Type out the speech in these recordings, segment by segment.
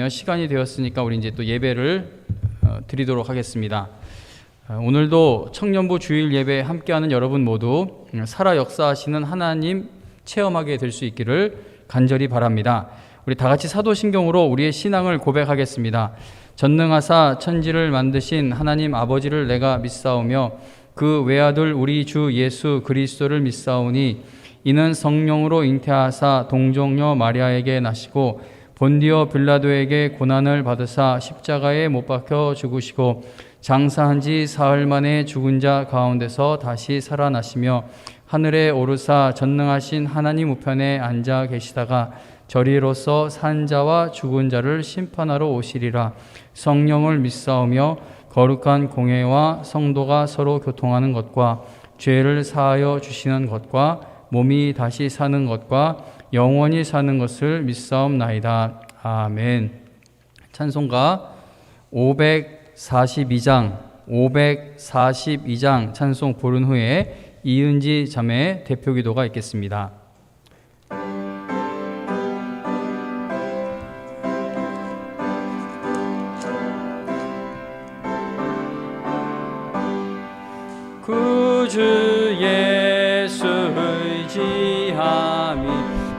시간이 되었으니까 우리 이제 또 예배를 드리도록 하겠습니다. 오늘도 청년부 주일 예배에 함께하는 여러분 모두 살아 역사하시는 하나님 체험하게 될 수 있기를 간절히 바랍니다. 우리 다 같이 사도신경으로 우리의 신앙을 고백하겠습니다. 전능하사 천지를 만드신 하나님 아버지를 내가 믿사오며 그 외아들 우리 주 예수 그리스도를 믿사오니 이는 성령으로 잉태하사 동정녀 마리아에게 나시고 본디오 빌라도에게 고난을 받으사 십자가에 못 박혀 죽으시고 장사한 지 사흘 만에 죽은 자 가운데서 다시 살아나시며 하늘에 오르사 전능하신 하나님 우편에 앉아 계시다가 저리로서 산 자와 죽은 자를 심판하러 오시리라. 성령을 믿사오며 거룩한 공회와 성도가 서로 교통하는 것과 죄를 사하여 주시는 것과 몸이 다시 사는 것과 영원히 사는 것을 믿사옵나이다. 아멘. 찬송가 542장 찬송 부른 후에 이은지 자매 대표 기도가 있겠습니다. 구주 예수 의지함이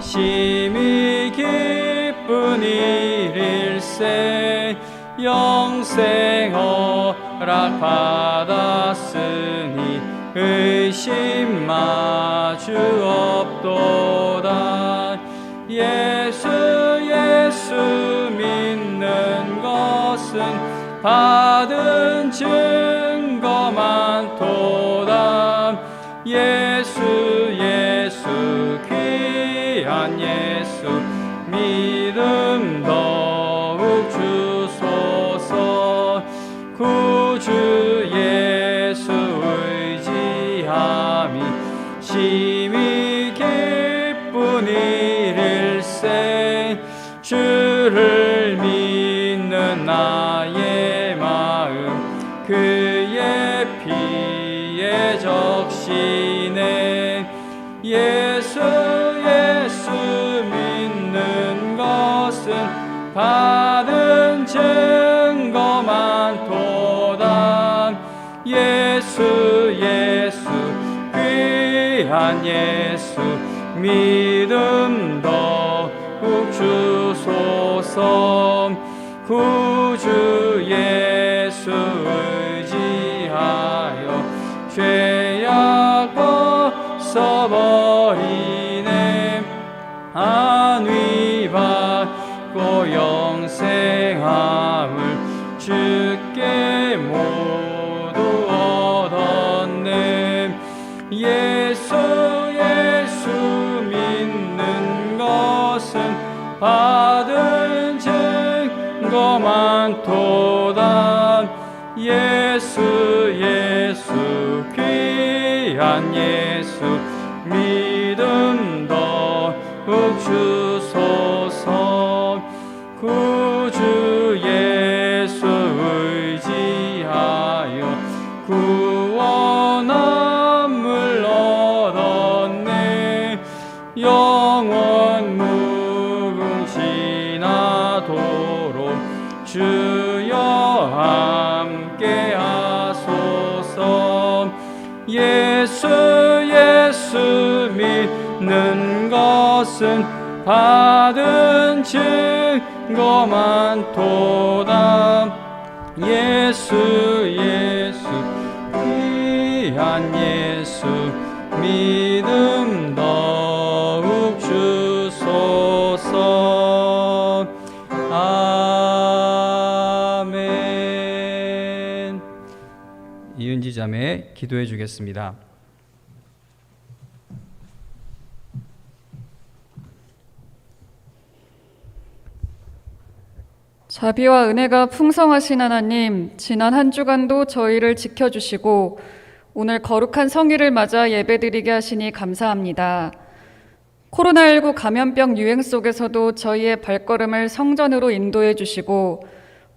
심히 기쁜 일일세. 영생 허락 받았으니 의심 마주 없도다. 예수 믿는 것은 받은 증거 많도다. 예수 귀한 예수 믿음 더욱 주소서. 구주 예수 의지함이 심히 기쁜 일일세. 주를 믿는 나의 마음 그의 피에 적시네. 예수 믿는 것은 받은 증거 많도다. 예수 귀한 예수 믿음 더욱 주소서. 구주 예수 의지하여 죄악 벗어버리네. 안위 받고 영생함을 주께 모두 얻었네. 예수 믿는 것은 받은 증거 많도다. 예수 귀한 예수 믿음 더욱 주소서. 구주 예수 의지하여 구원함을 얻었네. 영원 무궁지나도록 주여 함께 하소서. 예수 믿는 것은 받은 증거 많도다. 예수 귀한 예수 믿음 더욱 주소서. 아멘. 이은지 자매 기도해 주겠습니다. 자비와 은혜가 풍성하신 하나님, 지난 한 주간도 저희를 지켜주시고 오늘 거룩한 성일을 맞아 예배드리게 하시니 감사합니다. 코로나19 감염병 유행 속에서도 저희의 발걸음을 성전으로 인도해 주시고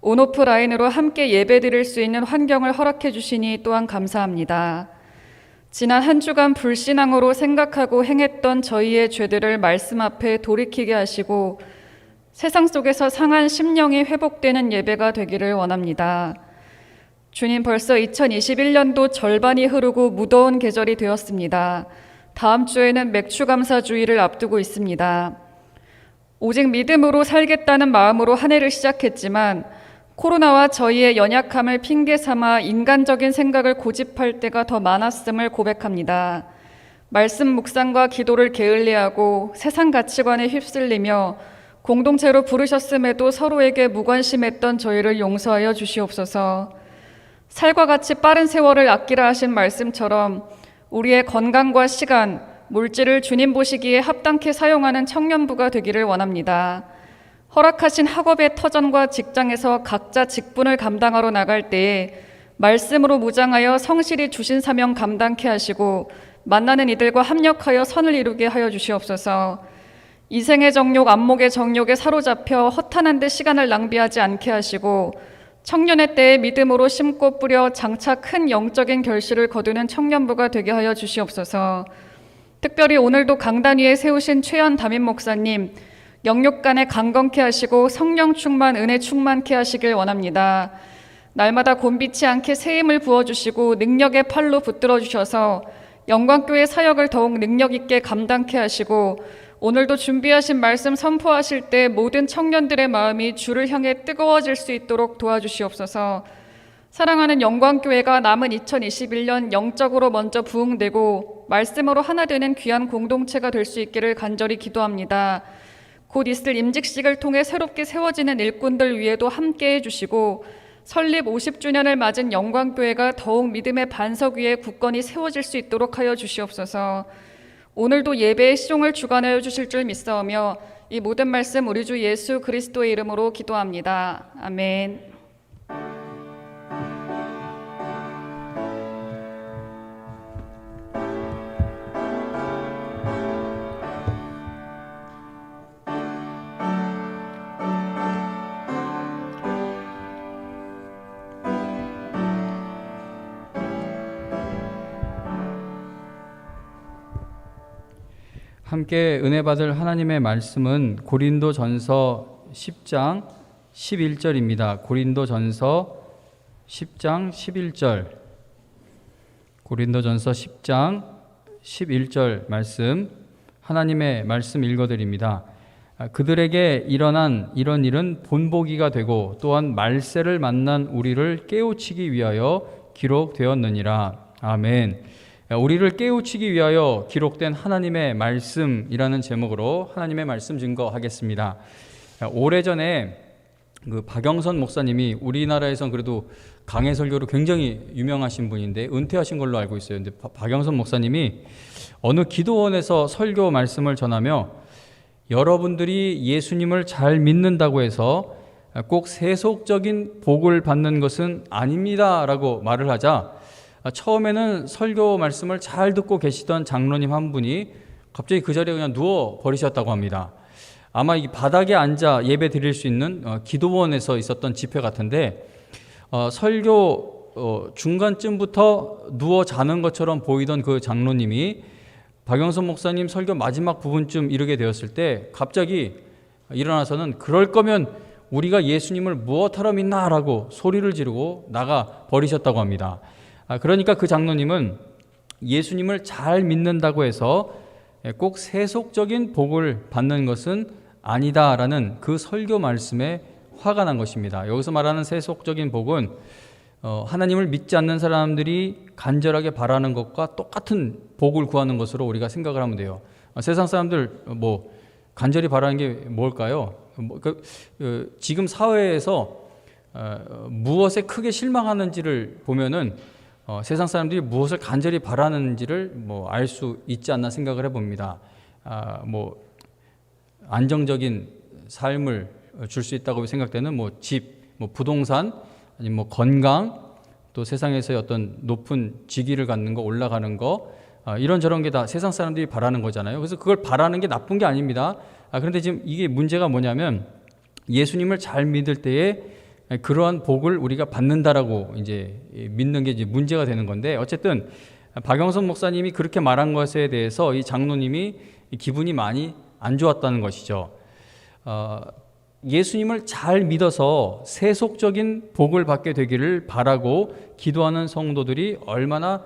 온오프라인으로 함께 예배드릴 수 있는 환경을 허락해 주시니 또한 감사합니다. 지난 한 주간 불신앙으로 생각하고 행했던 저희의 죄들을 말씀 앞에 돌이키게 하시고 세상 속에서 상한 심령이 회복되는 예배가 되기를 원합니다. 주님, 벌써 2021년도 절반이 흐르고 무더운 계절이 되었습니다. 다음 주에는 맥추감사주의를 앞두고 있습니다. 오직 믿음으로 살겠다는 마음으로 한 해를 시작했지만 코로나와 저희의 연약함을 핑계 삼아 인간적인 생각을 고집할 때가 더 많았음을 고백합니다. 말씀 묵상과 기도를 게을리하고 세상 가치관에 휩쓸리며 공동체로 부르셨음에도 서로에게 무관심했던 저희를 용서하여 주시옵소서. 살과 같이 빠른 세월을 아끼라 하신 말씀처럼 우리의 건강과 시간, 물질을 주님 보시기에 합당케 사용하는 청년부가 되기를 원합니다. 허락하신 학업의 터전과 직장에서 각자 직분을 감당하러 나갈 때에 말씀으로 무장하여 성실히 주신 사명 감당케 하시고 만나는 이들과 합력하여 선을 이루게 하여 주시옵소서. 이생의 정욕, 안목의 정욕에 사로잡혀 허탄한 데 시간을 낭비하지 않게 하시고 청년의 때에 믿음으로 심고 뿌려 장차 큰 영적인 결실을 거두는 청년부가 되게 하여 주시옵소서. 특별히 오늘도 강단 위에 세우신 최연 담임 목사님, 영육간에 강건케 하시고 성령 충만, 은혜 충만케 하시길 원합니다. 날마다 곤비치 않게 새 힘을 부어주시고 능력의 팔로 붙들어 주셔서 영광교회 사역을 더욱 능력 있게 감당케 하시고 오늘도 준비하신 말씀 선포하실 때 모든 청년들의 마음이 주를 향해 뜨거워질 수 있도록 도와주시옵소서. 사랑하는 영광교회가 남은 2021년 영적으로 먼저 부흥되고 말씀으로 하나 되는 귀한 공동체가 될 수 있기를 간절히 기도합니다. 곧 있을 임직식을 통해 새롭게 세워지는 일꾼들 위에도 함께해 주시고 설립 50주년을 맞은 영광교회가 더욱 믿음의 반석 위에 굳건히 세워질 수 있도록 하여 주시옵소서. 오늘도 예배의 시종을 주관하여 주실 줄 믿사오며 이 모든 말씀 우리 주 예수 그리스도의 이름으로 기도합니다. 아멘. 함께 은혜 받을 하나님의 말씀은 고린도전서 10장 11절입니다. 고린도전서 10장 11절. 고린도전서 10장 11절 말씀, 하나님의 말씀 읽어드립니다. 그들에게 일어난 이런 일은 본보기가 되고 또한 말세를 만난 우리를 깨우치기 위하여 기록되었느니라. 아멘. 우리를 깨우치기 위하여 기록된 하나님의 말씀이라는 제목으로 하나님의 말씀 증거하겠습니다. 오래전에 박영선 목사님이 우리나라에선 그래도 강해 설교로 굉장히 유명하신 분인데 은퇴하신 걸로 알고 있어요. 근데 박영선 목사님이 어느 기도원에서 설교 말씀을 전하며 여러분들이 예수님을 잘 믿는다고 해서 꼭 세속적인 복을 받는 것은 아닙니다라고 말을 하자 처음에는 설교 말씀을 잘 듣고 계시던 장로님 한 분이 갑자기 그 자리에 그냥 누워 버리셨다고 합니다. 아마 이 바닥에 앉아 예배 드릴 수 있는 기도원에서 있었던 집회 같은데 설교 중간쯤부터 누워 자는 것처럼 보이던 그 장로님이 박영선 목사님 설교 마지막 부분쯤 이르게 되었을 때 갑자기 일어나서는 그럴 거면 우리가 예수님을 무엇하러 믿나라고 소리를 지르고 나가 버리셨다고 합니다. 그러니까 그 장로님은 예수님을 잘 믿는다고 해서 꼭 세속적인 복을 받는 것은 아니다라는 그 설교 말씀에 화가 난 것입니다. 여기서 말하는 세속적인 복은 하나님을 믿지 않는 사람들이 간절하게 바라는 것과 똑같은 복을 구하는 것으로 우리가 생각을 하면 돼요. 세상 사람들 간절히 바라는 게 뭘까요? 지금 사회에서 무엇에 크게 실망하는지를 보면은 세상 사람들이 무엇을 간절히 바라는지를 알 수 있지 않나 생각을 해봅니다. 안정적인 삶을 줄 수 있다고 생각되는 집, 부동산, 아니면 건강, 또 세상에서의 어떤 높은 직위를 갖는 거, 올라가는 거, 이런저런 게 다 세상 사람들이 바라는 거잖아요. 그래서 그걸 바라는 게 나쁜 게 아닙니다. 그런데 지금 이게 문제가 뭐냐면 예수님을 잘 믿을 때에 그러한 복을 우리가 받는다라고 이제 믿는 게 이제 문제가 되는 건데, 어쨌든 박영선 목사님이 그렇게 말한 것에 대해서 이 장로님이 기분이 많이 안 좋았다는 것이죠. 예수님을 잘 믿어서 세속적인 복을 받게 되기를 바라고 기도하는 성도들이 얼마나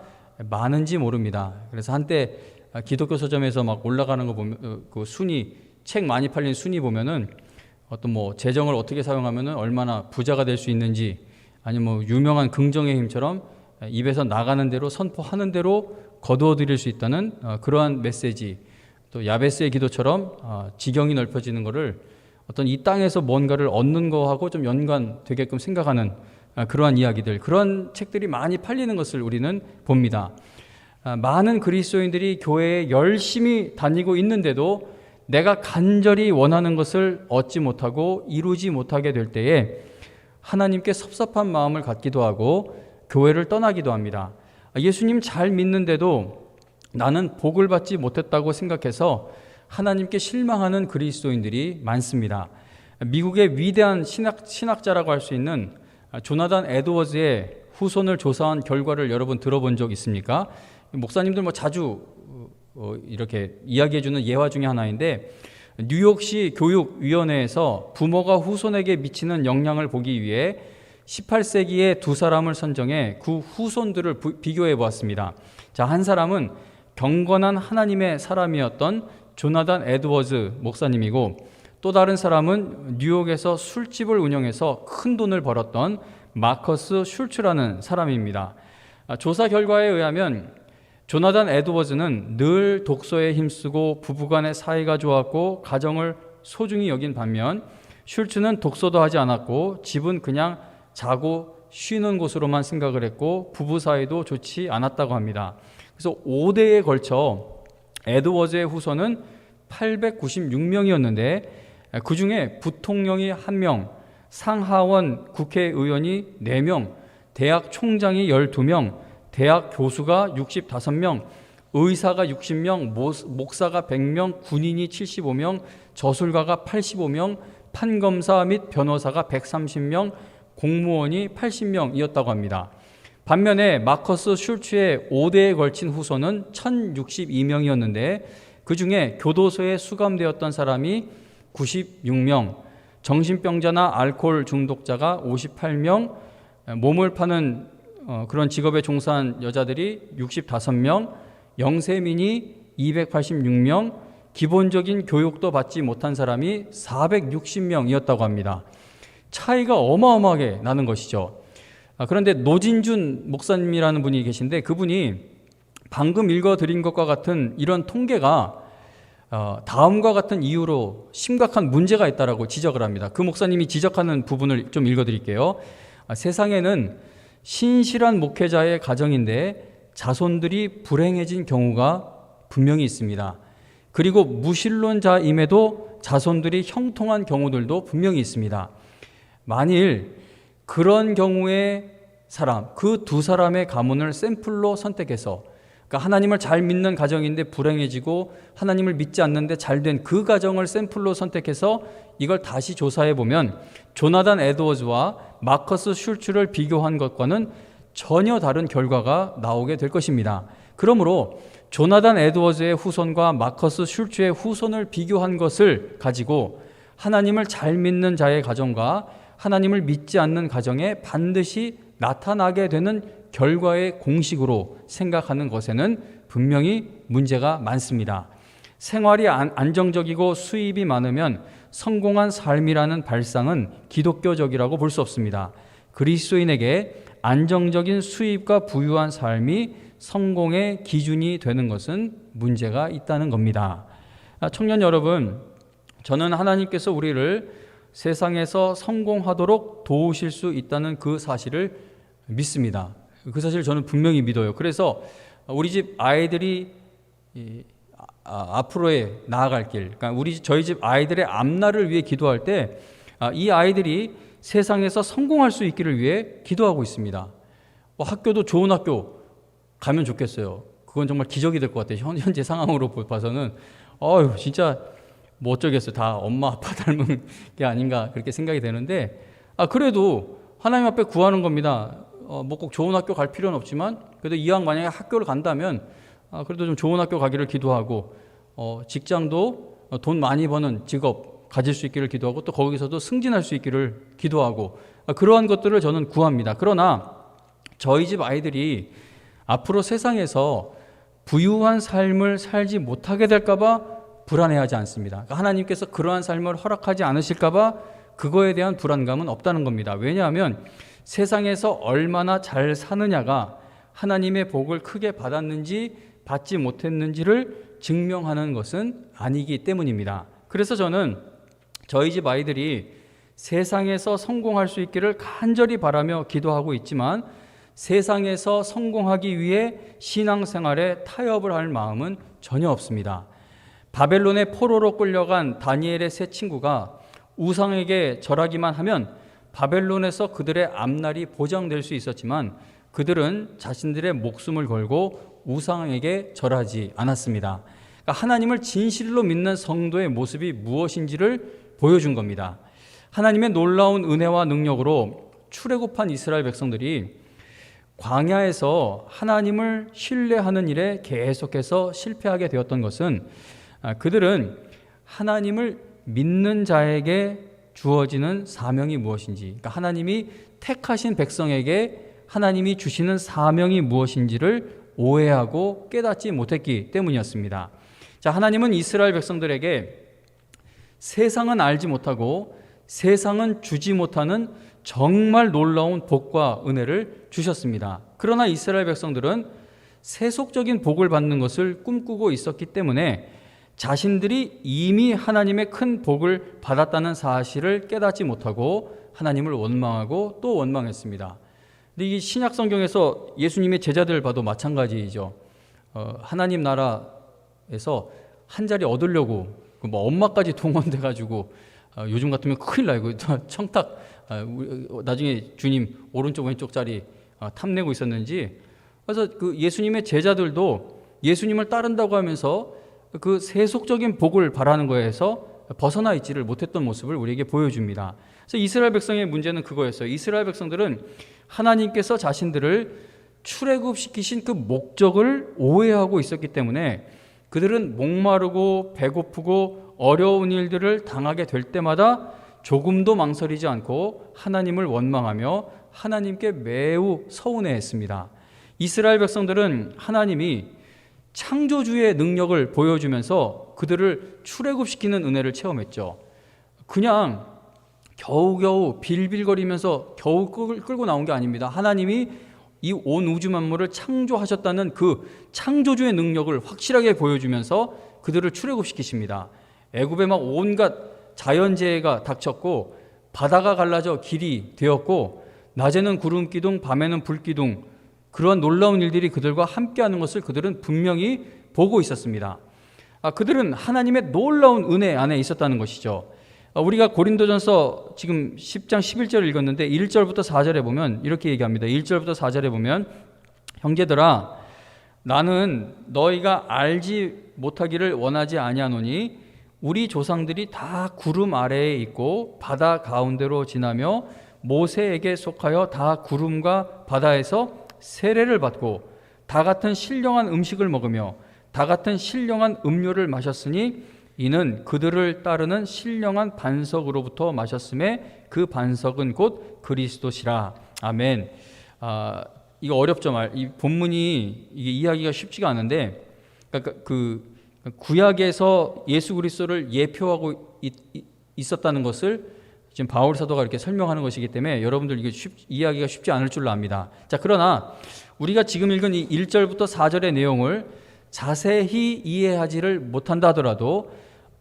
많은지 모릅니다. 그래서 한때 기독교 서점에서 막 올라가는 거 보면 그 순위, 책 많이 팔린 순위 보면은 어떤 뭐 재정을 어떻게 사용하면은 얼마나 부자가 될 수 있는지, 아니면 뭐 유명한 긍정의 힘처럼 입에서 나가는 대로 선포하는 대로 거두어 드릴 수 있다는 그러한 메시지, 또 야베스의 기도처럼 지경이 넓혀지는 것을 어떤 이 땅에서 뭔가를 얻는 거하고 좀 연관되게끔 생각하는 그러한 이야기들, 그런 책들이 많이 팔리는 것을 우리는 봅니다. 많은 그리스도인들이 교회에 열심히 다니고 있는데도 내가 간절히 원하는 것을 얻지 못하고 이루지 못하게 될 때에 하나님께 섭섭한 마음을 갖기도 하고 교회를 떠나기도 합니다. 예수님 잘 믿는데도 나는 복을 받지 못했다고 생각해서 하나님께 실망하는 그리스도인들이 많습니다. 미국의 위대한 신학자라고 할 수 있는 조나단 에드워즈의 후손을 조사한 결과를 여러분 들어본 적 있습니까? 목사님들 뭐 자주 이렇게 이야기해주는 예화 중에 하나인데, 뉴욕시 교육위원회에서 부모가 후손에게 미치는 영향을 보기 위해 18세기에 두 사람을 선정해 그 후손들을 비교해 보았습니다. 자, 한 사람은 경건한 하나님의 사람이었던 조나단 에드워즈 목사님이고, 또 다른 사람은 뉴욕에서 술집을 운영해서 큰 돈을 벌었던 마커스 슐츠라는 사람입니다. 조사 결과에 의하면 조나단 에드워즈는 늘 독서에 힘쓰고 부부간의 사이가 좋았고 가정을 소중히 여긴 반면, 슐츠는 독서도 하지 않았고 집은 그냥 자고 쉬는 곳으로만 생각을 했고 부부 사이도 좋지 않았다고 합니다. 그래서 5대에 걸쳐 에드워즈의 후손은 896명이었는데 그 중에 부통령이 1명, 상하원 국회의원이 4명, 대학 총장이 12명, 대학 교수가 65명, 의사가 60명, 목사가 100명, 군인이 75명, 저술가가 85명, 판검사 및 변호사가 130명, 공무원이 80명이었다고 합니다. 반면에 마커스 슐츠의 5대에 걸친 후손은 1062명이었는데 그 중에 교도소에 수감되었던 사람이 96명, 정신병자나 알코올 중독자가 58명, 몸을 파는 그런 직업에 종사한 여자들이 65명, 영세민이 286명, 기본적인 교육도 받지 못한 사람이 460명이었다고 합니다. 차이가 어마어마하게 나는 것이죠. 그런데 노진준 목사님이라는 분이 계신데 그분이 방금 읽어드린 것과 같은 이런 통계가 다음과 같은 이유로 심각한 문제가 있다라고 지적을 합니다. 그 목사님이 지적하는 부분을 좀 읽어드릴게요. 세상에는 신실한 목회자의 가정인데 자손들이 불행해진 경우가 분명히 있습니다. 그리고 무신론자임에도 자손들이 형통한 경우들도 분명히 있습니다. 만일 그런 경우의 사람, 그 두 사람의 가문을 샘플로 선택해서, 그러니까 하나님을 잘 믿는 가정인데 불행해지고 하나님을 믿지 않는데 잘된 그 가정을 샘플로 선택해서 이걸 다시 조사해 보면 조나단 에드워즈와 마커스 슐츠를 비교한 것과는 전혀 다른 결과가 나오게 될 것입니다. 그러므로 조나단 에드워즈의 후손과 마커스 슐츠의 후손을 비교한 것을 가지고 하나님을 잘 믿는 자의 가정과 하나님을 믿지 않는 가정에 반드시 나타나게 되는 결과의 공식으로 생각하는 것에는 분명히 문제가 많습니다. 생활이 안정적이고 수입이 많으면 성공한 삶이라는 발상은 기독교적이라고 볼 수 없습니다. 그리스도인에게 안정적인 수입과 부유한 삶이 성공의 기준이 되는 것은 문제가 있다는 겁니다. 청년 여러분, 저는 하나님께서 우리를 세상에서 성공하도록 도우실 수 있다는 그 사실을 믿습니다. 그 사실을 저는 분명히 믿어요. 그래서 우리 집 아이들이 앞으로의 나아갈 길, 그러니까 저희 집 아이들의 앞날을 위해 기도할 때 이 아이들이 세상에서 성공할 수 있기를 위해 기도하고 있습니다. 학교도 좋은 학교 가면 좋겠어요. 그건 정말 기적이 될 것 같아요. 현재 상황으로 봐서는 진짜 뭐 어쩌겠어요. 다 엄마 아빠 닮은 게 아닌가 그렇게 생각이 되는데 그래도 하나님 앞에 구하는 겁니다. 뭐 꼭 좋은 학교 갈 필요는 없지만 그래도 이왕 만약에 학교를 간다면 그래도 좀 좋은 학교 가기를 기도하고 직장도 돈 많이 버는 직업 가질 수 있기를 기도하고 또 거기서도 승진할 수 있기를 기도하고 그러한 것들을 저는 구합니다. 그러나 저희 집 아이들이 앞으로 세상에서 부유한 삶을 살지 못하게 될까 봐 불안해하지 않습니다. 그러니까 하나님께서 그러한 삶을 허락하지 않으실까 봐 그거에 대한 불안감은 없다는 겁니다. 왜냐하면 세상에서 얼마나 잘 사느냐가 하나님의 복을 크게 받았는지 받지 못했는지를 증명하는 것은 아니기 때문입니다. 그래서 저는 저희 집 아이들이 세상에서 성공할 수 있기를 간절히 바라며 기도하고 있지만 세상에서 성공하기 위해 신앙생활에 타협을 할 마음은 전혀 없습니다. 바벨론의 포로로 끌려간 다니엘의 세 친구가 우상에게 절하기만 하면 바벨론에서 그들의 앞날이 보장될 수 있었지만 그들은 자신들의 목숨을 걸고 우상에게 절하지 않았습니다. 그러니까 하나님을 진실로 믿는 성도의 모습이 무엇인지를 보여준 겁니다. 하나님의 놀라운 은혜와 능력으로 출애굽한 이스라엘 백성들이 광야에서 하나님을 신뢰하는 일에 계속해서 실패하게 되었던 것은 그들은 하나님을 믿는 자에게 주어지는 사명이 무엇인지, 그러니까 하나님이 택하신 백성에게 하나님이 주시는 사명이 무엇인지를 오해하고 깨닫지 못했기 때문이었습니다. 자, 하나님은 이스라엘 백성들에게 세상은 알지 못하고 세상은 주지 못하는 정말 놀라운 복과 은혜를 주셨습니다. 그러나 이스라엘 백성들은 세속적인 복을 받는 것을 꿈꾸고 있었기 때문에 자신들이 이미 하나님의 큰 복을 받았다는 사실을 깨닫지 못하고 하나님을 원망하고 또 원망했습니다. 근데 이 신약 성경에서 예수님의 제자들을 봐도 마찬가지이죠. 하나님 나라에서 한 자리 얻으려고 뭐 엄마까지 동원돼 가지고 요즘 같으면 큰일 나요. 청탁 나중에 주님 오른쪽 왼쪽 자리 탐내고 있었는지. 그래서 그 예수님의 제자들도 예수님을 따른다고 하면서 그 세속적인 복을 바라는 거에서 벗어나 있지를 못했던 모습을 우리에게 보여줍니다. 그래서 이스라엘 백성의 문제는 그거였어요. 이스라엘 백성들은 하나님께서 자신들을 출애굽시키신 그 목적을 오해하고 있었기 때문에 그들은 목마르고 배고프고 어려운 일들을 당하게 될 때마다 조금도 망설이지 않고 하나님을 원망하며 하나님께 매우 서운해했습니다. 이스라엘 백성들은 하나님이 창조주의 능력을 보여주면서 그들을 출애굽시키는 은혜를 체험했죠. 그냥 겨우겨우 빌빌거리면서 겨우 끌고 나온 게 아닙니다. 하나님이 이 온 우주 만물을 창조하셨다는 그 창조주의 능력을 확실하게 보여주면서 그들을 출애굽시키십니다. 애굽에 막 온갖 자연재해가 닥쳤고 바다가 갈라져 길이 되었고 낮에는 구름 기둥 밤에는 불 기둥, 그러한 놀라운 일들이 그들과 함께하는 것을 그들은 분명히 보고 있었습니다. 그들은 하나님의 놀라운 은혜 안에 있었다는 것이죠. 우리가 고린도전서 지금 10장 11절을 읽었는데 1절부터 4절에 보면 이렇게 얘기합니다. 1절부터 4절에 보면 형제들아 나는 너희가 알지 못하기를 원하지 아니하노니 우리 조상들이 다 구름 아래에 있고 바다 가운데로 지나며 모세에게 속하여 다 구름과 바다에서 세례를 받고 다 같은 신령한 음식을 먹으며 다 같은 신령한 음료를 마셨으니 이는 그들을 따르는 신령한 반석으로부터 마셨음에 그 반석은 곧 그리스도시라. 아멘. 이거 어렵죠. 이 본문이 이게 이해하기가 쉽지가 않은데, 그러니까 그 구약에서 예수 그리스도를 예표하고 있었다는 것을 지금 바울 사도가 이렇게 설명하는 것이기 때문에 여러분들 이게 이해하기가 쉽지 않을 줄로 압니다. 자, 그러나 우리가 지금 읽은 이 1절부터 4절의 내용을 자세히 이해하지를 못한다 하더라도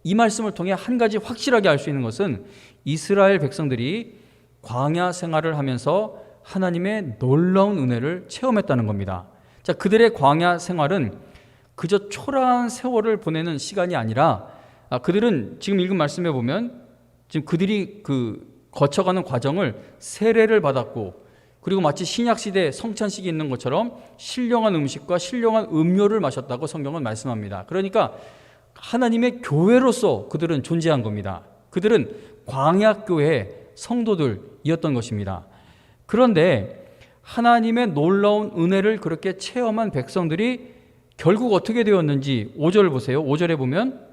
이 말씀을 통해 한 가지 확실하게 알 수 있는 것은 이스라엘 백성들이 광야 생활을 하면서 하나님의 놀라운 은혜를 체험했다는 겁니다. 자, 그들의 광야 생활은 그저 초라한 세월을 보내는 시간이 아니라 그들은 지금 읽은 말씀에 보면 지금 그들이 거쳐가는 과정을 세례를 받았고 그리고 마치 신약시대 성찬식이 있는 것처럼 신령한 음식과 신령한 음료를 마셨다고 성경은 말씀합니다. 그러니까 하나님의 교회로서 그들은 존재한 겁니다. 그들은 광야교회 성도들이었던 것입니다. 그런데 하나님의 놀라운 은혜를 그렇게 체험한 백성들이 결국 어떻게 되었는지 5절 보세요. 5절에 보면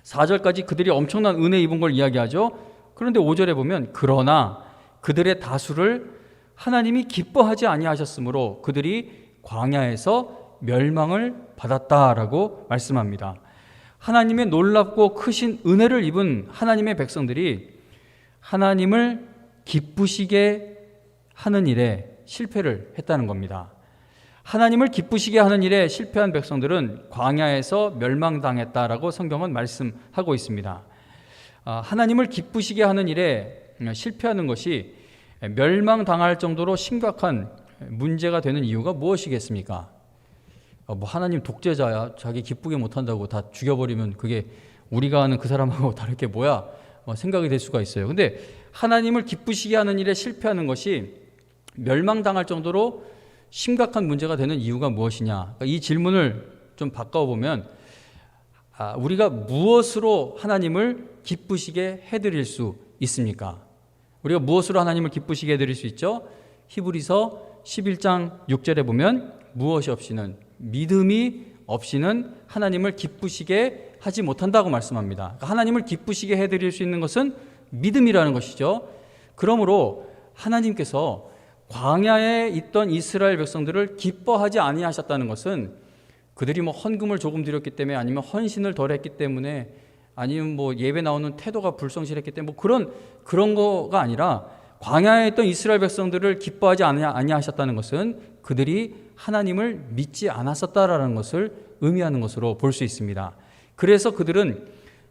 4절까지 그들이 엄청난 은혜 입은 걸 이야기하죠. 그런데 5절에 보면 그러나 그들의 다수를 하나님이 기뻐하지 아니하셨으므로 그들이 광야에서 멸망을 받았다라고 말씀합니다. 하나님의 놀랍고 크신 은혜를 입은 하나님의 백성들이 하나님을 기쁘시게 하는 일에 실패를 했다는 겁니다. 하나님을 기쁘시게 하는 일에 실패한 백성들은 광야에서 멸망당했다라고 성경은 말씀하고 있습니다. 하나님을 기쁘시게 하는 일에 실패하는 것이 멸망당할 정도로 심각한 문제가 되는 이유가 무엇이겠습니까? 뭐 하나님 독재자야, 자기 기쁘게 못한다고 다 죽여버리면 그게 우리가 아는 그 사람하고 다를 게 뭐야? 생각이 될 수가 있어요. 근데 하나님을 기쁘시게 하는 일에 실패하는 것이 멸망당할 정도로 심각한 문제가 되는 이유가 무엇이냐? 그러니까 이 질문을 좀 바꿔보면 우리가 무엇으로 하나님을 기쁘시게 해드릴 수 있습니까? 우리가 무엇으로 하나님을 기쁘시게 해드릴 수 있죠? 히브리서 11장 6절에 보면 무엇이 없이는, 믿음이 없이는 하나님을 기쁘시게 하지 못한다고 말씀합니다. 그러니까 하나님을 기쁘시게 해드릴 수 있는 것은 믿음이라는 것이죠. 그러므로 하나님께서 광야에 있던 이스라엘 백성들을 기뻐하지 아니하셨다는 것은 그들이 뭐 헌금을 조금 드렸기 때문에, 아니면 헌신을 덜 했기 때문에, 아니면 뭐 예배 나오는 태도가 불성실했기 때문에 뭐 그런 거가 아니라, 광야에 있던 이스라엘 백성들을 기뻐하지 아니하셨다는 것은 그들이 하나님을 믿지 않았었다라는 것을 의미하는 것으로 볼 수 있습니다. 그래서 그들은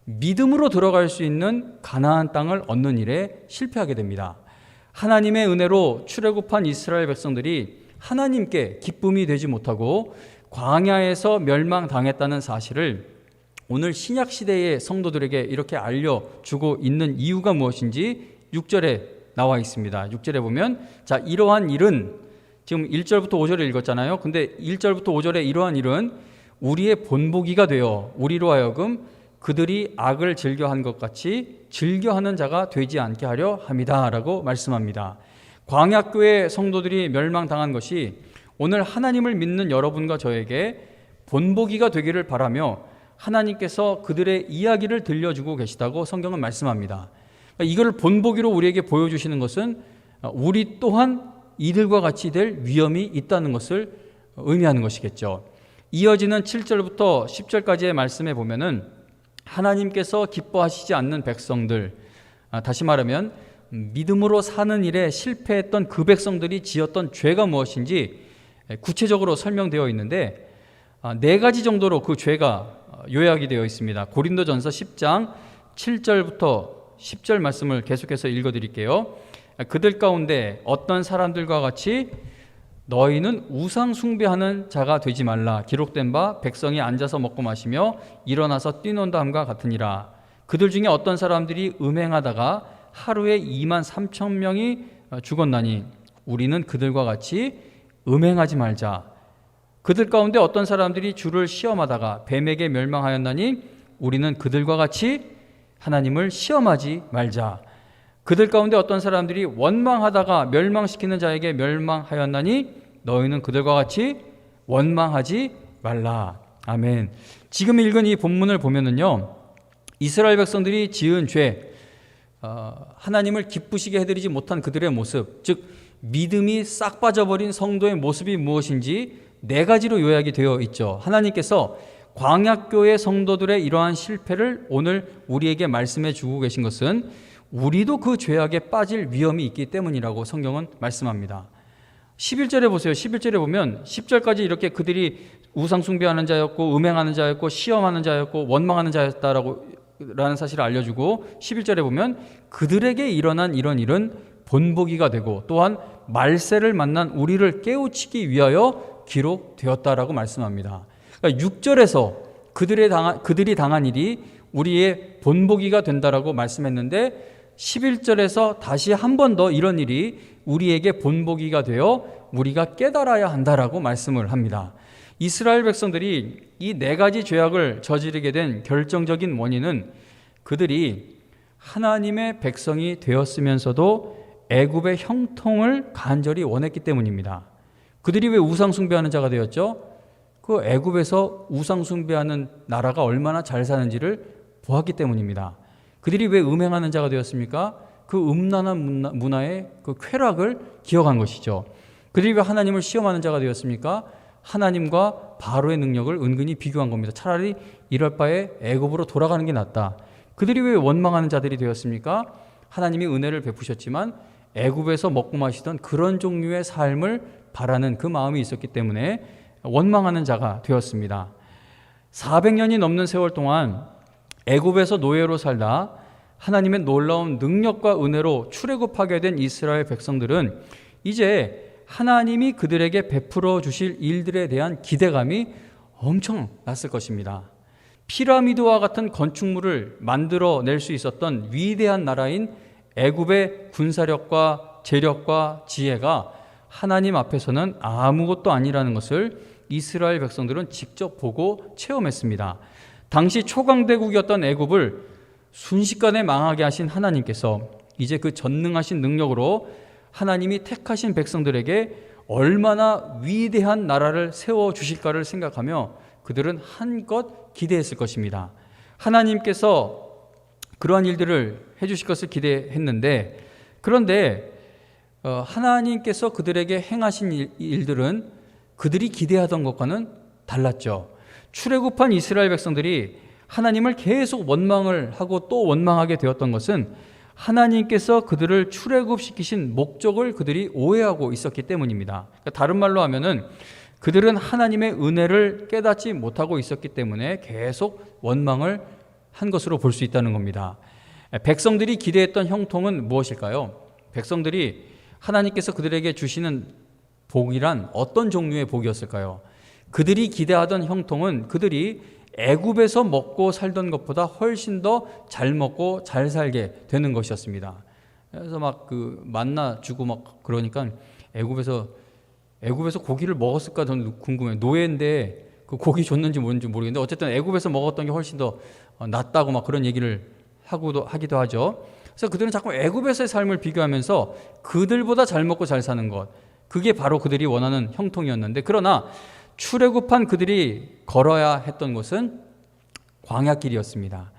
믿음으로 들어갈 수 있는 가나안 땅을 얻는 일에 실패하게 됩니다. 하나님의 은혜로 출애굽한 이스라엘 백성들이 하나님께 기쁨이 되지 못하고 광야에서 멸망당했다는 사실을 오늘 신약 시대의 성도들에게 이렇게 알려주고 있는 이유가 무엇인지 6절에 나와 있습니다. 6절에 보면, 자, 이러한 일은, 지금 1절부터 5절을 읽었잖아요. 근데 1절부터 5절에 이러한 일은 우리의 본보기가 되어 우리로 하여금 그들이 악을 즐겨한 것 같이 즐겨하는 자가 되지 않게 하려 함이다 라고 말씀합니다. 광야교회 성도들이 멸망당한 것이 오늘 하나님을 믿는 여러분과 저에게 본보기가 되기를 바라며 하나님께서 그들의 이야기를 들려주고 계시다고 성경은 말씀합니다. 이걸 본보기로 우리에게 보여주시는 것은 우리 또한 이들과 같이 될 위험이 있다는 것을 의미하는 것이겠죠. 이어지는 7절부터 10절까지의 말씀에 보면은 하나님께서 기뻐하시지 않는 백성들, 다시 말하면 믿음으로 사는 일에 실패했던 그 백성들이 지었던 죄가 무엇인지 구체적으로 설명되어 있는데, 4가지 정도로 그 죄가 요약이 되어 있습니다. 고린도전서 10장 7절부터 10절 말씀을 계속해서 읽어드릴게요. 그들 가운데 어떤 사람들과 같이 너희는 우상 숭배하는 자가 되지 말라. 기록된 바 백성이 앉아서 먹고 마시며 일어나서 뛰논다 함과 같으니라. 그들 중에 어떤 사람들이 음행하다가 하루에 2만 3천 명이 죽었나니 우리는 그들과 같이 음행하지 말자. 그들 가운데 어떤 사람들이 주를 시험하다가 뱀에게 멸망하였나니 우리는 그들과 같이 하나님을 시험하지 말자. 그들 가운데 어떤 사람들이 원망하다가 멸망시키는 자에게 멸망하였나니 너희는 그들과 같이 원망하지 말라. 아멘. 지금 읽은 이 본문을 보면은요, 이스라엘 백성들이 지은 죄, 하나님을 기쁘시게 해드리지 못한 그들의 모습, 즉 믿음이 싹 빠져버린 성도의 모습이 무엇인지 4가지로 요약이 되어 있죠. 하나님께서 광야교회 성도들의 이러한 실패를 오늘 우리에게 말씀해 주고 계신 것은 우리도 그 죄악에 빠질 위험이 있기 때문이라고 성경은 말씀합니다. 11절에 보세요. 11절에 보면 10절까지 이렇게 그들이 우상 숭배하는 자였고 음행하는 자였고 시험하는 자였고 원망하는 자였다라는 사실을 알려주고, 11절에 보면 그들에게 일어난 이런 일은 본보기가 되고 또한 말세를 만난 우리를 깨우치기 위하여 기록되었다라고 말씀합니다. 그러니까 6절에서 그들이 당한 일이 우리의 본보기가 된다라고 말씀했는데, 11절에서 다시 한 번 더 이런 일이 우리에게 본보기가 되어 우리가 깨달아야 한다라고 말씀을 합니다. 이스라엘 백성들이 이 4가지 죄악을 저지르게 된 결정적인 원인은 그들이 하나님의 백성이 되었으면서도 애굽의 형통을 간절히 원했기 때문입니다. 그들이 왜 우상 숭배하는 자가 되었죠? 그 애굽에서 우상 숭배하는 나라가 얼마나 잘 사는지를 보았기 때문입니다. 그들이 왜 음행하는 자가 되었습니까? 그 음란한 문화의 그 쾌락을 기억한 것이죠. 그들이 왜 하나님을 시험하는 자가 되었습니까? 하나님과 바로의 능력을 은근히 비교한 겁니다. 차라리 이럴 바에 애굽으로 돌아가는 게 낫다. 그들이 왜 원망하는 자들이 되었습니까? 하나님이 은혜를 베푸셨지만 애굽에서 먹고 마시던 그런 종류의 삶을 바라는 그 마음이 있었기 때문에 원망하는 자가 되었습니다. 400년이 넘는 세월 동안 애굽에서 노예로 살다 하나님의 놀라운 능력과 은혜로 출애굽하게 된 이스라엘 백성들은 이제 하나님이 그들에게 베풀어 주실 일들에 대한 기대감이 엄청 났을 것입니다. 피라미드와 같은 건축물을 만들어낼 수 있었던 위대한 나라인 애굽의 군사력과 재력과 지혜가 하나님 앞에서는 아무것도 아니라는 것을 이스라엘 백성들은 직접 보고 체험했습니다. 당시 초강대국이었던 애굽을 순식간에 망하게 하신 하나님께서 이제 그 전능하신 능력으로 하나님이 택하신 백성들에게 얼마나 위대한 나라를 세워주실까를 생각하며 그들은 한껏 기대했을 것입니다. 하나님께서 그러한 일들을 해주실 것을 기대했는데, 그런데 하나님께서 그들에게 행하신 일들은 그들이 기대하던 것과는 달랐죠. 출애굽한 이스라엘 백성들이 하나님을 계속 원망을 하고 또 원망하게 되었던 것은 하나님께서 그들을 출애굽시키신 목적을 그들이 오해하고 있었기 때문입니다. 그러니까 다른 말로 하면은 그들은 하나님의 은혜를 깨닫지 못하고 있었기 때문에 계속 원망을 한 것으로 볼 수 있다는 겁니다. 백성들이 기대했던 형통은 무엇일까요? 백성들이 하나님께서 그들에게 주시는 복이란 어떤 종류의 복이었을까요? 그들이 기대하던 형통은 그들이 애굽에서 먹고 살던 것보다 훨씬 더 잘 먹고 잘 살게 되는 것이었습니다. 그래서 막 그 만나 주고 막 그러니까 애굽에서 고기를 먹었을까 저는 궁금해요. 노예인데 그 고기 줬는지 뭔지 모르겠는데 어쨌든 애굽에서 먹었던 게 훨씬 더 낫다고 막 그런 얘기를 하기도 하죠. 그래서 그들은 자꾸 애굽에서의 삶을 비교하면서 그들보다 잘 먹고 잘 사는 것, 그게 바로 그들이 원하는 형통이었는데, 그러나 출애굽한 그들이 걸어야 했던 곳은 광야길이었습니다.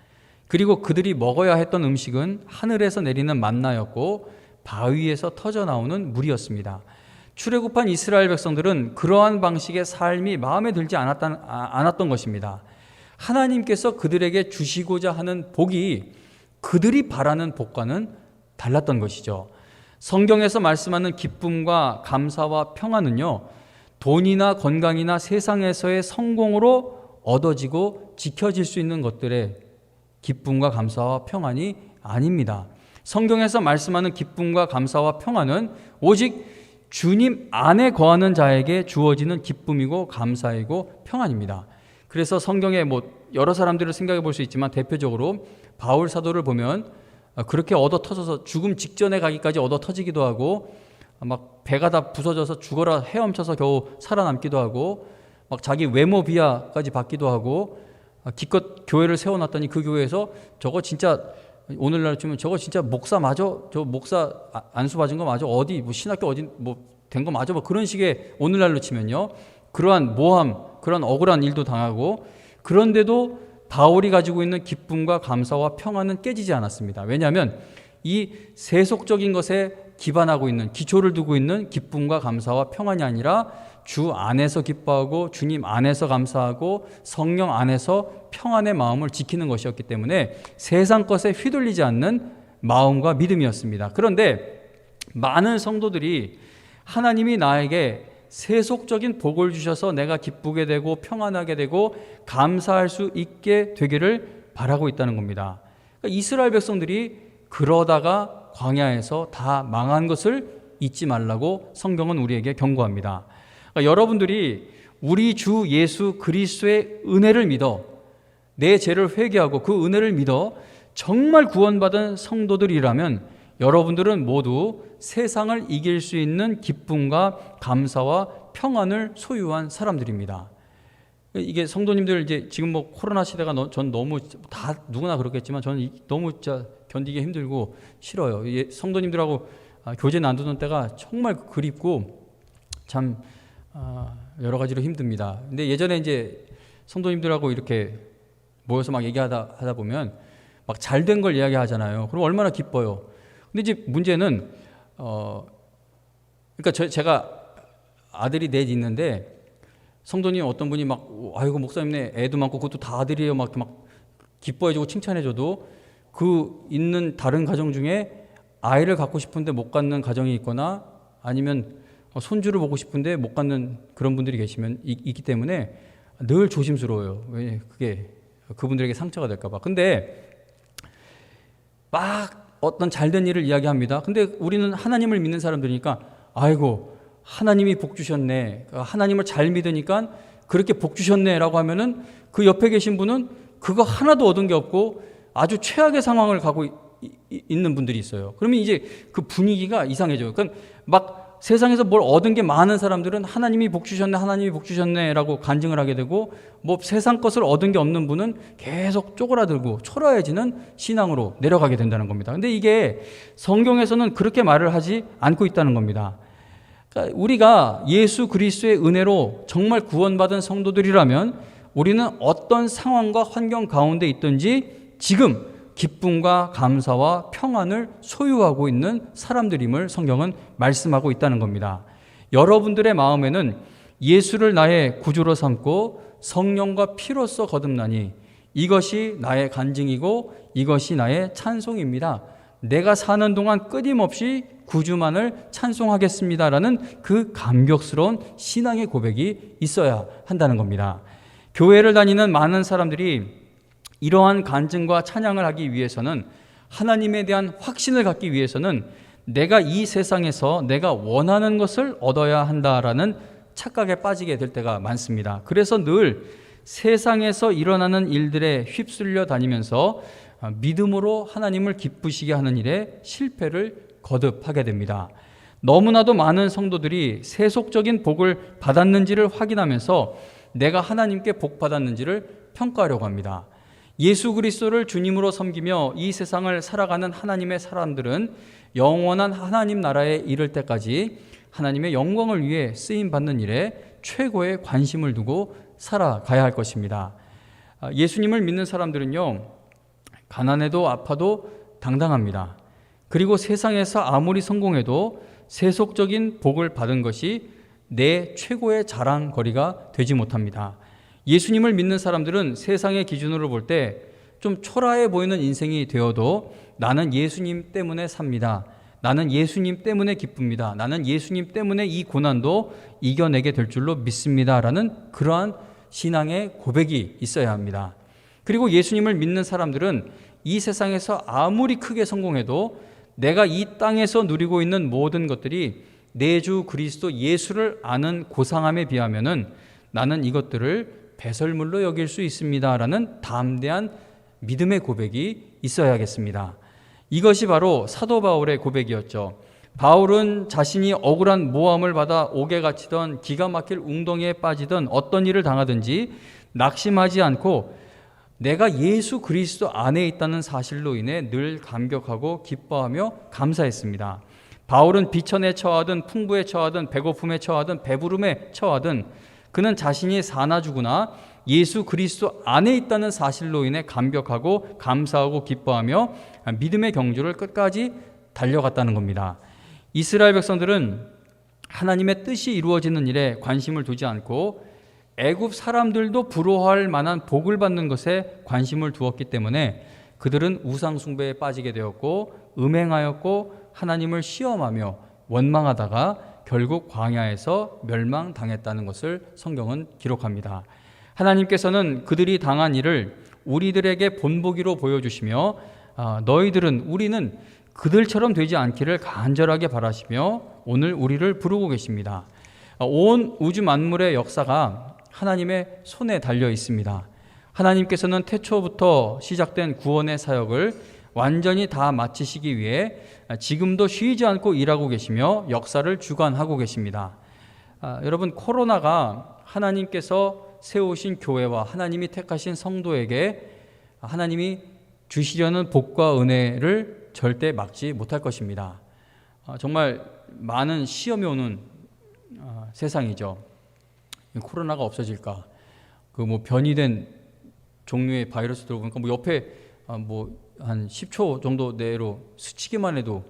그리고 그들이 먹어야 했던 음식은 하늘에서 내리는 만나였고 바위에서 터져 나오는 물이었습니다. 출애굽한 이스라엘 백성들은 그러한 방식의 삶이 마음에 들지 않았던 것입니다. 하나님께서 그들에게 주시고자 하는 복이 그들이 바라는 복과는 달랐던 것이죠. 성경에서 말씀하는 기쁨과 감사와 평안은요, 돈이나 건강이나 세상에서의 성공으로 얻어지고 지켜질 수 있는 것들의 기쁨과 감사와 평안이 아닙니다. 성경에서 말씀하는 기쁨과 감사와 평안은 오직 주님 안에 거하는 자에게 주어지는 기쁨이고 감사이고 평안입니다. 그래서 성경에 여러 사람들을 생각해 볼 수 있지만 대표적으로 바울 사도를 보면 그렇게 얻어 터져서 죽음 직전에 가기까지 얻어 터지기도 하고 막 배가 다 부서져서 죽어라 헤엄쳐서 겨우 살아남기도 하고 막 자기 외모 비하까지 받기도 하고 기껏 교회를 세워놨더니 그 교회에서 저거 진짜 오늘날 치면 저거 진짜 목사 맞아? 저 목사 안수 받은 거 맞아? 어디 신학교 어디 된 거 맞아? 그런 식의 오늘날로 치면요, 그러한 모함, 그런 억울한 일도 당하고, 그런데도 바울이 가지고 있는 기쁨과 감사와 평안은 깨지지 않았습니다. 왜냐하면 이 세속적인 것에 기반하고 있는, 기초를 두고 있는 기쁨과 감사와 평안이 아니라 주 안에서 기뻐하고 주님 안에서 감사하고 성령 안에서 평안의 마음을 지키는 것이었기 때문에 세상 것에 휘둘리지 않는 마음과 믿음이었습니다. 그런데 많은 성도들이 하나님이 나에게 세속적인 복을 주셔서 내가 기쁘게 되고 평안하게 되고 감사할 수 있게 되기를 바라고 있다는 겁니다. 그러니까 이스라엘 백성들이 그러다가 광야에서 다 망한 것을 잊지 말라고 성경은 우리에게 경고합니다. 그러니까 여러분들이 우리 주 예수 그리스도의 은혜를 믿어 내 죄를 회개하고 그 은혜를 믿어 정말 구원받은 성도들이라면 여러분들은 모두 세상을 이길 수 있는 기쁨과 감사와 평안을 소유한 사람들입니다. 이게 성도님들 이제 지금 코로나 시대가 전 너무 다 누구나 그렇겠지만 저는 너무 진짜 견디기 힘들고 싫어요. 성도님들하고 교제 나누는 때가 정말 그립고 참 여러 가지로 힘듭니다. 근데 예전에 이제 성도님들하고 이렇게 모여서 막 얘기하다 보면 막 잘된 걸 이야기하잖아요. 그럼 얼마나 기뻐요. 근데 이제 문제는 그러니까 제가 아들이 넷 있는데 성도님 어떤 분이 막 아이고 목사님네 애도 많고 그것도 다 아들이에요 막 기뻐해주고 칭찬해줘도 그 있는 다른 가정 중에 아이를 갖고 싶은데 못 갖는 가정이 있거나 아니면 손주를 보고 싶은데 못 갖는 그런 분들이 있기 때문에 늘 조심스러워요. 왜 그게 그분들에게 상처가 될까 봐. 근데 막 어떤 잘된 일을 이야기합니다. 근데 우리는 하나님을 믿는 사람들이니까 아이고 하나님이 복 주셨네. 하나님을 잘 믿으니까 그렇게 복 주셨네라고 하면은 그 옆에 계신 분은 그거 하나도 얻은 게 없고 아주 최악의 상황을 가고 있는 분들이 있어요. 그러면 이제 그 분위기가 이상해져요. 그러니까 막 세상에서 뭘 얻은 게 많은 사람들은 하나님이 복 주셨네, 하나님이 복 주셨네라고 간증을 하게 되고 뭐 세상 것을 얻은 게 없는 분은 계속 쪼그라들고 초라해지는 신앙으로 내려가게 된다는 겁니다. 근데 이게 성경에서는 그렇게 말을 하지 않고 있다는 겁니다. 그러니까 우리가 예수 그리스도의 은혜로 정말 구원받은 성도들이라면 우리는 어떤 상황과 환경 가운데 있든지 지금 기쁨과 감사와 평안을 소유하고 있는 사람들임을 성경은 말씀하고 있다는 겁니다. 여러분들의 마음에는 예수를 나의 구주로 삼고 성령과 피로써 거듭나니 이것이 나의 간증이고 이것이 나의 찬송입니다. 내가 사는 동안 끊임없이 구주만을 찬송하겠습니다라는 그 감격스러운 신앙의 고백이 있어야 한다는 겁니다. 교회를 다니는 많은 사람들이 이러한 간증과 찬양을 하기 위해서는 하나님에 대한 확신을 갖기 위해서는 내가 이 세상에서 내가 원하는 것을 얻어야 한다라는 착각에 빠지게 될 때가 많습니다. 그래서 늘 세상에서 일어나는 일들에 휩쓸려 다니면서 믿음으로 하나님을 기쁘시게 하는 일에 실패를 거듭하게 됩니다. 너무나도 많은 성도들이 세속적인 복을 받았는지를 확인하면서 내가 하나님께 복 받았는지를 평가하려고 합니다. 예수 그리스도를 주님으로 섬기며 이 세상을 살아가는 하나님의 사람들은 영원한 하나님 나라에 이를 때까지 하나님의 영광을 위해 쓰임받는 일에 최고의 관심을 두고 살아가야 할 것입니다. 예수님을 믿는 사람들은요, 가난해도 아파도 당당합니다. 그리고 세상에서 아무리 성공해도 세속적인 복을 받은 것이 내 최고의 자랑거리가 되지 못합니다. 예수님을 믿는 사람들은 세상의 기준으로 볼 때 좀 초라해 보이는 인생이 되어도 나는 예수님 때문에 삽니다. 나는 예수님 때문에 기쁩니다. 나는 예수님 때문에 이 고난도 이겨내게 될 줄로 믿습니다라는 그러한 신앙의 고백이 있어야 합니다. 그리고 예수님을 믿는 사람들은 이 세상에서 아무리 크게 성공해도 내가 이 땅에서 누리고 있는 모든 것들이 내 주 그리스도 예수를 아는 고상함에 비하면은 나는 이것들을 배설물로 여길 수 있습니다라는 담대한 믿음의 고백이 있어야겠습니다. 이것이 바로 사도 바울의 고백이었죠. 바울은 자신이 억울한 모함을 받아 옥에 갇히던 기가 막힐 웅덩이에 빠지던 어떤 일을 당하든지 낙심하지 않고 내가 예수 그리스도 안에 있다는 사실로 인해 늘 감격하고 기뻐하며 감사했습니다. 바울은 비천에 처하든 풍부에 처하든 배고픔에 처하든 배부름에 처하든 그는 자신이 사나 죽으나 예수 그리스도 안에 있다는 사실로 인해 감격하고 감사하고 기뻐하며 믿음의 경주를 끝까지 달려갔다는 겁니다. 이스라엘 백성들은 하나님의 뜻이 이루어지는 일에 관심을 두지 않고 애굽 사람들도 부러워할 만한 복을 받는 것에 관심을 두었기 때문에 그들은 우상 숭배에 빠지게 되었고 음행하였고 하나님을 시험하며 원망하다가 결국 광야에서 멸망당했다는 것을 성경은 기록합니다. 하나님께서는 그들이 당한 일을 우리들에게 본보기로 보여주시며 우리는 그들처럼 되지 않기를 간절하게 바라시며 오늘 우리를 부르고 계십니다. 온 우주 만물의 역사가 하나님의 손에 달려 있습니다. 하나님께서는 태초부터 시작된 구원의 사역을 완전히 다 마치시기 위해 지금도 쉬지 않고 일하고 계시며 역사를 주관하고 계십니다. 여러분, 코로나가 하나님께서 세우신 교회와 하나님이 택하신 성도에게 하나님이 주시려는 복과 은혜를 절대 막지 못할 것입니다. 정말 많은 시험이 오는 세상이죠. 코로나가 없어질까? 변이된 종류의 바이러스 들어보니까 뭐 옆에 뭐 한 10초 정도 내로 스치기만 해도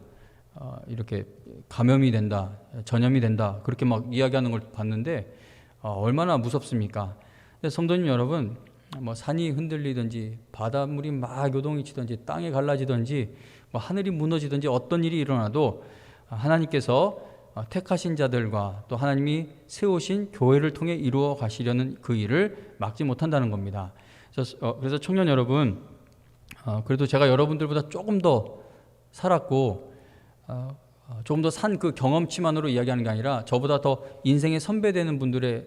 이렇게 감염이 된다, 전염이 된다, 그렇게 막 이야기하는 걸 봤는데 얼마나 무섭습니까? 근데 성도님 여러분, 뭐 산이 흔들리든지 바닷물이 막 요동이 치든지 땅에 갈라지든지 뭐 하늘이 무너지든지 어떤 일이 일어나도 하나님께서 택하신 자들과 또 하나님이 세우신 교회를 통해 이루어 가시려는 그 일을 막지 못한다는 겁니다. 그래서 청년 여러분, 그래도 제가 여러분들보다 조금 더 살았고 조금 더 산 그 경험치만으로 이야기하는 게 아니라 저보다 더 인생에 선배되는 분들의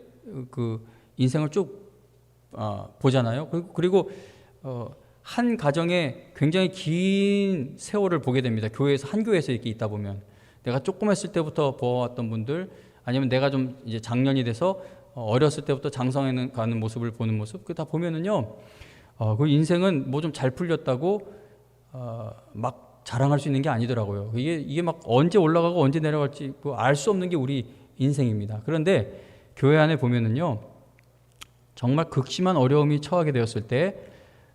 그 인생을 쭉 보잖아요. 그리고 한 가정에 굉장히 긴 세월을 보게 됩니다. 교회에서 한 교회에서 이렇게 있다 보면 내가 조그맣을 때부터 보아왔던 분들, 아니면 내가 좀 이제 장년이 돼서 어렸을 때부터 장성해 가는 모습을 보는 모습, 그 다 보면은요, 그 인생은 뭐 좀 잘 풀렸다고 막 자랑할 수 있는 게 아니더라고요. 이게 막 언제 올라가고 언제 내려갈지 알 수 없는 게 우리 인생입니다. 그런데 교회 안에 보면은요, 정말 극심한 어려움이 처하게 되었을 때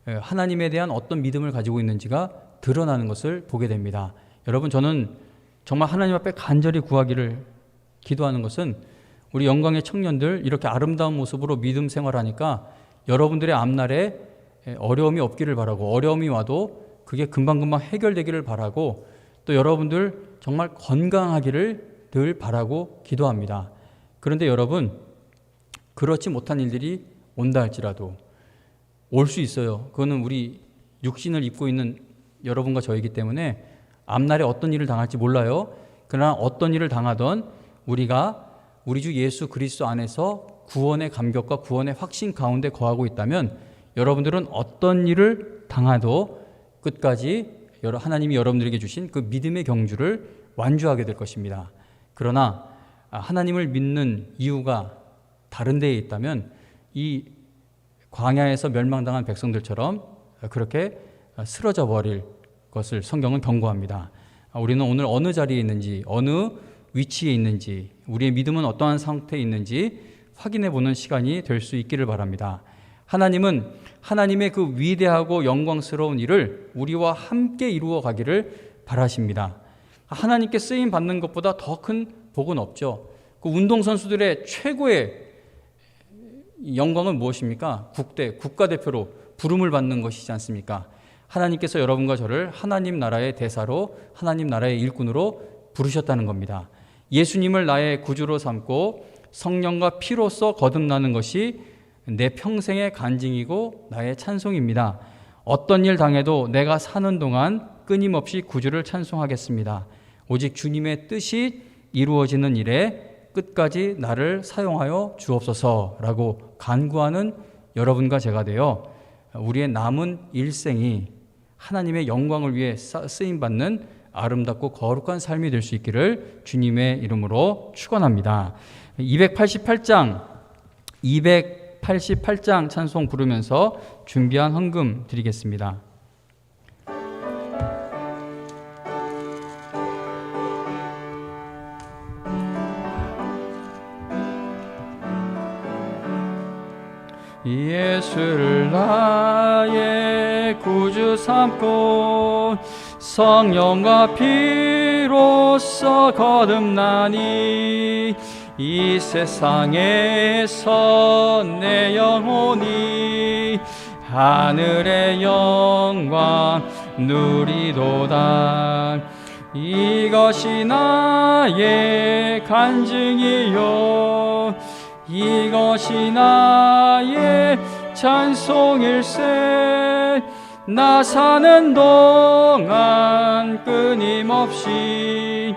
하나님에 대한 어떤 믿음을 가지고 있는지가 드러나는 것을 보게 됩니다. 여러분, 저는 정말 하나님 앞에 간절히 구하기를 기도하는 것은 우리 영광의 청년들 이렇게 아름다운 모습으로 믿음 생활하니까 여러분들의 앞날에 어려움이 없기를 바라고, 어려움이 와도 그게 금방금방 해결되기를 바라고, 또 여러분들 정말 건강하기를 늘 바라고 기도합니다. 그런데 여러분, 그렇지 못한 일들이 온다 할지라도 올 수 있어요. 그거는 우리 육신을 입고 있는 여러분과 저이기 때문에 앞날에 어떤 일을 당할지 몰라요. 그러나 어떤 일을 당하던 우리가 우리 주 예수 그리스도 안에서 구원의 감격과 구원의 확신 가운데 거하고 있다면 여러분들은 어떤 일을 당하도 끝까지 하나님이 여러분들에게 주신 그 믿음의 경주를 완주하게 될 것입니다. 그러나 하나님을 믿는 이유가 다른 데에 있다면 이 광야에서 멸망당한 백성들처럼 그렇게 쓰러져 버릴 것을 성경은 경고합니다. 우리는 오늘 어느 자리에 있는지, 어느 위치에 있는지, 우리의 믿음은 어떠한 상태에 있는지 확인해 보는 시간이 될 수 있기를 바랍니다. 하나님은 하나님의 그 위대하고 영광스러운 일을 우리와 함께 이루어 가기를 바라십니다. 하나님께 쓰임 받는 것보다 더 큰 복은 없죠. 그 운동선수들의 최고의 영광은 무엇입니까? 국가대표로 부름을 받는 것이지 않습니까? 하나님께서 여러분과 저를 하나님 나라의 대사로, 하나님 나라의 일꾼으로 부르셨다는 겁니다. 예수님을 나의 구주로 삼고 성령과 피로써 거듭나는 것이 내 평생의 간증이고 나의 찬송입니다. 어떤 일 당해도 내가 사는 동안 끊임없이 구주를 찬송하겠습니다. 오직 주님의 뜻이 이루어지는 일에 끝까지 나를 사용하여 주옵소서라고 간구하는 여러분과 제가 되어 우리의 남은 일생이 하나님의 영광을 위해 쓰임받는 아름답고 거룩한 삶이 될 수 있기를 주님의 이름으로 축원합니다. 288장 찬송 부르면서 준비한 헌금 드리겠습니다. 예수를 나의 구주 삼고 성령과 피로써 거듭나니 이 세상에서 내 영혼이 하늘의 영광 누리도다. 이것이 나의 간증이요 이것이 나의 찬송일세. 나 사는 동안 끊임없이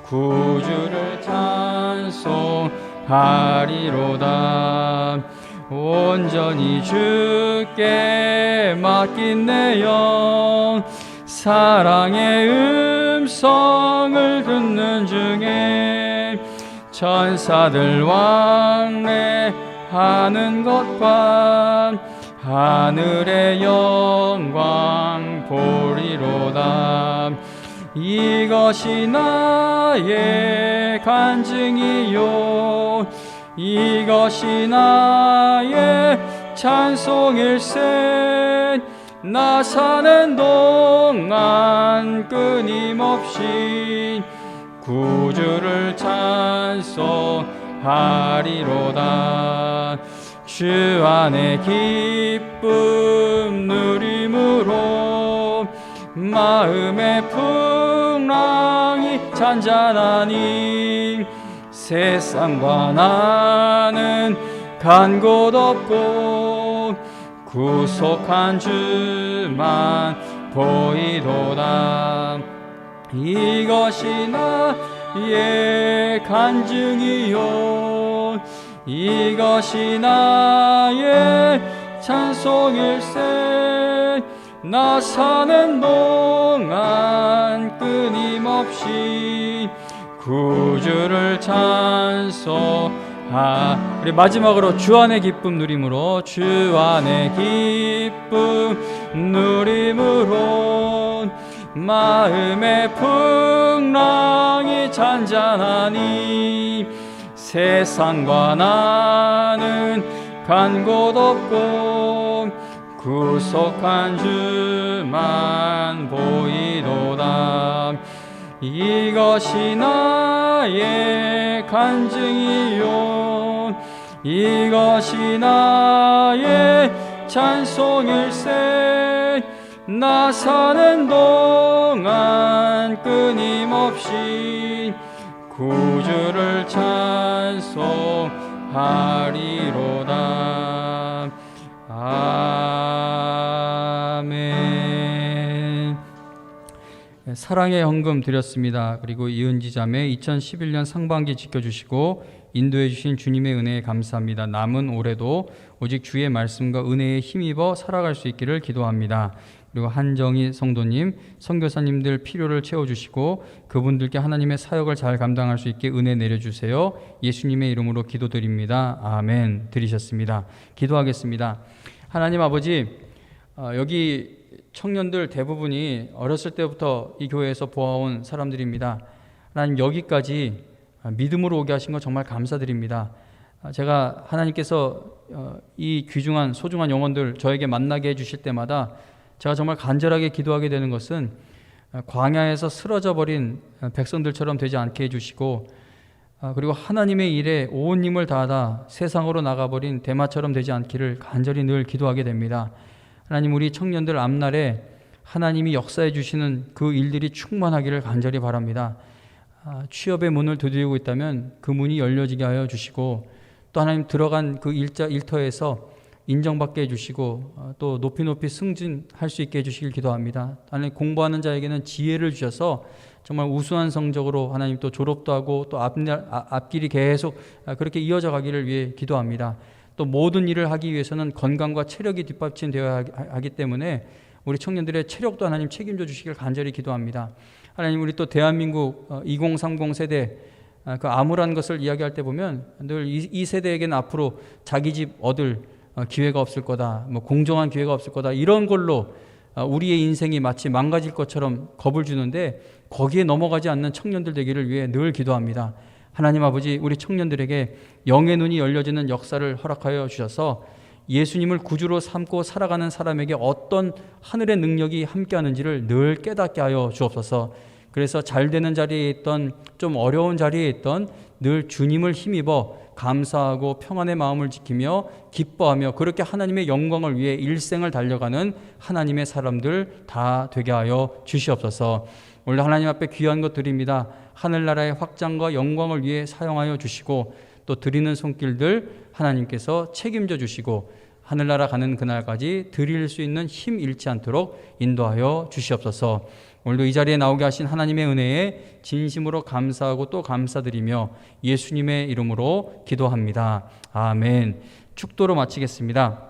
구주를 찬송하리로다. 온전히 주께 맡긴 내 영 사랑의 음성을 듣는 중에 천사들 왕래하는 것과 하늘의 영광 보리로다. 이것이 나의 간증이요 이것이 나의 찬송일세 나 사는 동안 끊임없이 구주를 찬송하리로다. 주 안에 기쁨 누림으로 마음의 풍랑이 잔잔하니 세상과 나는 간 곳 없고 구속한 주만 보이도다. 이것이 나의 간증이요 이것이 나의 찬송일세 나 사는 동안 끊임없이 구주를 우리 마지막으로 주 안의 기쁨 누림으로 주 안의 기쁨 누림으로 마음의 풍랑이 잔잔하니 세상과 나는 간 곳 없고 구속한 주만 보이도다. 이것이 나의 간증이요 이것이 나의 찬송일세 나 사는 동안 끊임없이 구주를 찬송하리로다. 아멘. 사랑의 헌금 드렸습니다. 그리고 이은지 자매 2011년 상반기 지켜주시고 인도해 주신 주님의 은혜에 감사합니다. 남은 올해도 오직 주의 말씀과 은혜에 힘입어 살아갈 수 있기를 기도합니다. 그리고 한정희 성도님, 선교사님들 필요를 채워주시고 그분들께 하나님의 사역을 잘 감당할 수 있게 은혜 내려주세요. 예수님의 이름으로 기도드립니다. 아멘. 드리셨습니다. 기도하겠습니다. 하나님 아버지, 여기 청년들 대부분이 어렸을 때부터 이 교회에서 보아온 사람들입니다. 하나님 여기까지 믿음으로 오게 하신 거 정말 감사드립니다. 제가 하나님께서 이 귀중한 소중한 영혼들 저에게 만나게 해주실 때마다 제가 정말 간절하게 기도하게 되는 것은 광야에서 쓰러져 버린 백성들처럼 되지 않게 해주시고 그리고 하나님의 일에 온 힘을 다하다 세상으로 나가버린 대마처럼 되지 않기를 간절히 늘 기도하게 됩니다. 하나님 우리 청년들 앞날에 하나님이 역사해 주시는 그 일들이 충만하기를 간절히 바랍니다. 취업의 문을 두드리고 있다면 그 문이 열려지게 하여 주시고 또 하나님 들어간 그 일터에서 인정받게 해주시고 또 높이 승진할 수 있게 해주시길 기도합니다. 하나님 공부하는 자에게는 지혜를 주셔서 정말 우수한 성적으로 하나님 또 졸업도 하고 또 앞길이 계속 그렇게 이어져 가기를 위해 기도합니다. 또 모든 일을 하기 위해서는 건강과 체력이 뒷받침되어야 하기 때문에 우리 청년들의 체력도 하나님 책임져 주시길 간절히 기도합니다. 하나님 우리 또 대한민국 2030 세대 그 암울한 것을 이야기할 때 보면 늘 이 세대에게는 앞으로 자기 집 얻을 기회가 없을 거다, 뭐 공정한 기회가 없을 거다 이런 걸로 우리의 인생이 마치 망가질 것처럼 겁을 주는데 거기에 넘어가지 않는 청년들 되기를 위해 늘 기도합니다. 하나님 아버지 우리 청년들에게 영의 눈이 열려지는 역사를 허락하여 주셔서 예수님을 구주로 삼고 살아가는 사람에게 어떤 하늘의 능력이 함께하는지를 늘 깨닫게 하여 주옵소서. 그래서 잘 되는 자리에 있던 좀 어려운 자리에 있던 늘 주님을 힘입어 감사하고 평안의 마음을 지키며 기뻐하며 그렇게 하나님의 영광을 위해 일생을 달려가는 하나님의 사람들 다 되게 하여 주시옵소서. 오늘 하나님 앞에 귀한 것 드립니다. 하늘나라의 확장과 영광을 위해 사용하여 주시고 또 드리는 손길들 하나님께서 책임져 주시고 하늘나라 가는 그날까지 드릴 수 있는 힘 잃지 않도록 인도하여 주시옵소서. 오늘도 이 자리에 나오게 하신 하나님의 은혜에 진심으로 감사하고 또 감사드리며 예수님의 이름으로 기도합니다. 아멘. 축도로 마치겠습니다.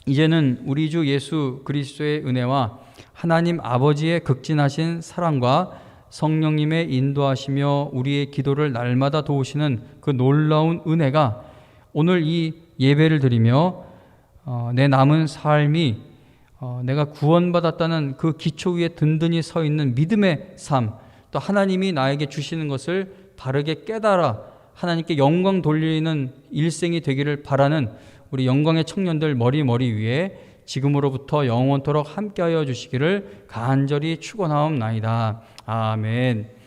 이제는 우리 주 예수 그리스도의 은혜와 하나님 아버지의 극진하신 사랑과 성령님의 인도하시며 우리의 기도를 날마다 도우시는 그 놀라운 은혜가 오늘 이 예배를 드리며 내 남은 삶이 내가 구원받았다는 그 기초 위에 든든히 서 있는 믿음의 삶, 또 하나님이 나에게 주시는 것을 바르게 깨달아 하나님께 영광 돌리는 일생이 되기를 바라는 우리 영광의 청년들 머리 위에 지금으로부터 영원토록 함께하여 주시기를 간절히 축원하옵나이다. 아멘.